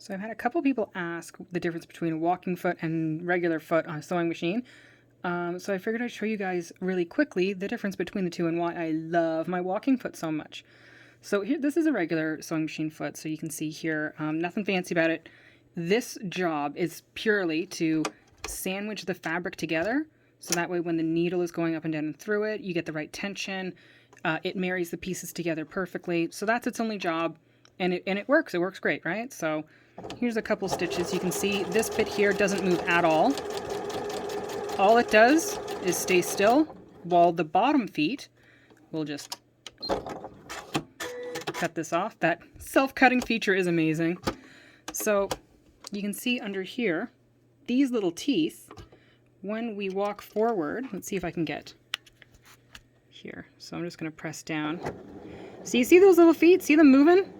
So I've had a couple people ask the difference between a walking foot and regular foot on a sewing machine. So I figured I'd show you guys really quickly the difference between the two and why I love my walking foot so much. So here, this is a regular sewing machine foot, so you can see here, nothing fancy about it. This job is purely to sandwich the fabric together, so that way when the needle is going up and down and through it, you get the right tension. It marries the pieces together perfectly. So that's its only job, and it works. It works great, right? So here's a couple stitches. You can see this bit here doesn't move at all. All it does is stay still, while the bottom feet will just cut this off. That self-cutting feature is amazing. So you can see under here, these little teeth, when we walk forward, let's see if I can get here. So I'm just going to press down. So you see those little feet? See them moving?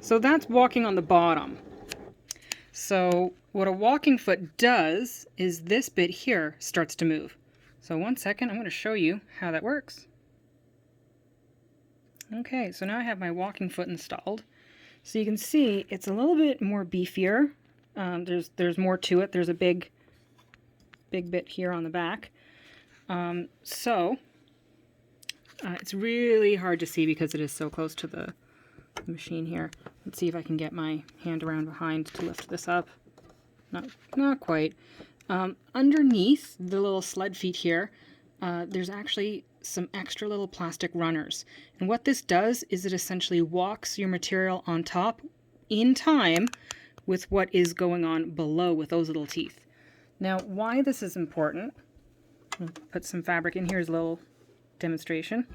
So that's walking on the bottom. So what a walking foot does is this bit here starts to move. So one second, I'm going to show you how that works. Okay, so now I have my walking foot installed. So you can see it's a little bit more beefier. There's more to it. There's a big bit here on the back. It's really hard to see because it is so close to the machine here. Let's see if I can get my hand around behind to lift this up. Not quite. Underneath the little sled feet here, there's actually some extra little plastic runners. And what this does is it essentially walks your material on top in time with what is going on below with those little teeth. Now, why this is important, I'll put some fabric in here as a little demonstration.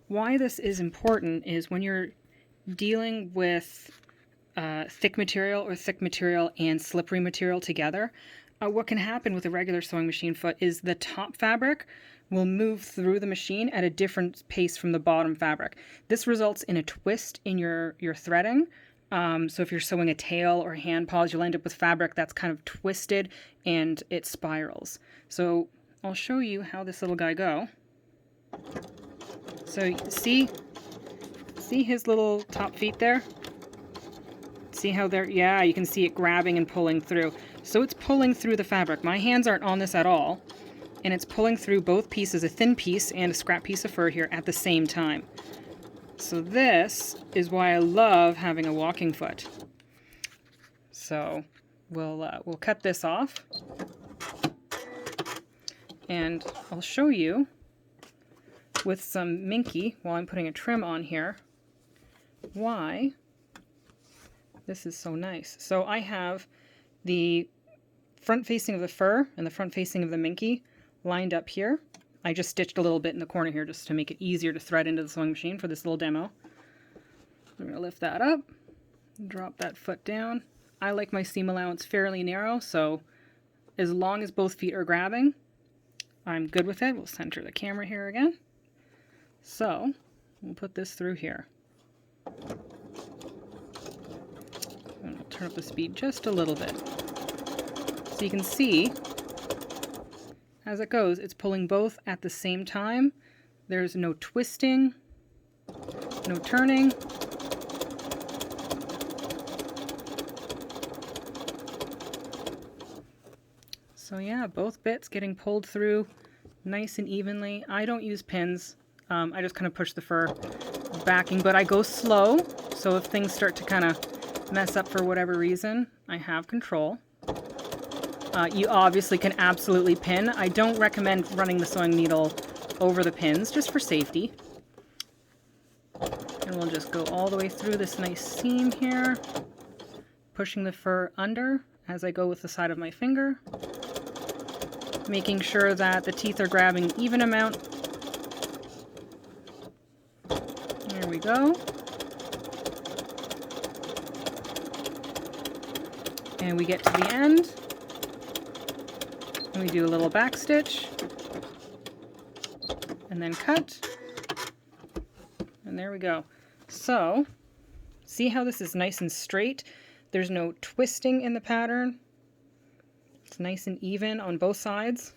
Why this is important is when you're dealing with thick material or thick material and slippery material together, what can happen with a regular sewing machine foot is the top fabric will move through the machine at a different pace from the bottom fabric. This results in a twist in your threading. So if you're sewing a tail or hand paws, you'll end up with fabric that's kind of twisted and it spirals. So I'll show you how this little guy go. So see his little top feet there? See how they're, yeah, you can see it grabbing and pulling through. So it's pulling through the fabric. My hands aren't on this at all. And it's pulling through both pieces, a thin piece and a scrap piece of fur here at the same time. So this is why I love having a walking foot. So we'll cut this off. And I'll show you with some Minky, while I'm putting a trim on here, why this is so nice. So I have the front facing of the fur and the front facing of the Minky lined up here. I just stitched a little bit in the corner here just to make it easier to thread into the sewing machine for this little demo. I'm going to lift that up, drop that foot down. I like my seam allowance fairly narrow, so as long as both feet are grabbing, I'm good with it. We'll center the camera here again. So we'll put this through here. And I'll turn up the speed just a little bit. So you can see, as it goes, it's pulling both at the same time. There's no twisting, no turning. So yeah, both bits getting pulled through nice and evenly. I don't use pins. I just kind of push the fur backing, but I go slow. So if things start to kind of mess up for whatever reason, I have control. You obviously can absolutely pin. I don't recommend running the sewing needle over the pins, just for safety. And we'll just go all the way through this nice seam here, pushing the fur under as I go with the side of my finger, making sure that the teeth are grabbing even amount. There we go. And we get to the end. And we do a little back stitch, and then cut, and there we go. So, see how this is nice and straight? There's no twisting in the pattern. It's nice and even on both sides.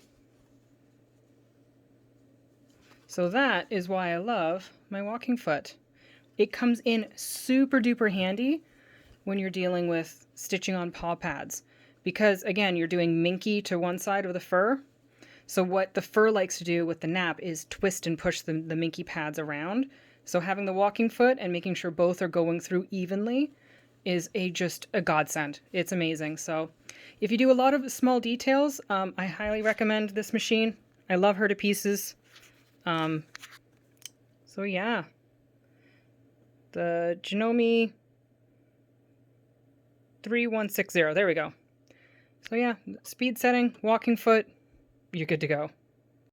So that is why I love my walking foot. It comes in super duper handy when you're dealing with stitching on paw pads. Because, again, you're doing minky to one side of the fur. So what the fur likes to do with the nap is twist and push the minky pads around. So having the walking foot and making sure both are going through evenly is just a godsend. It's amazing. So if you do a lot of small details, I highly recommend this machine. I love her to pieces. So yeah, the Janome 3160. There we go. So yeah, speed setting, walking foot, you're good to go.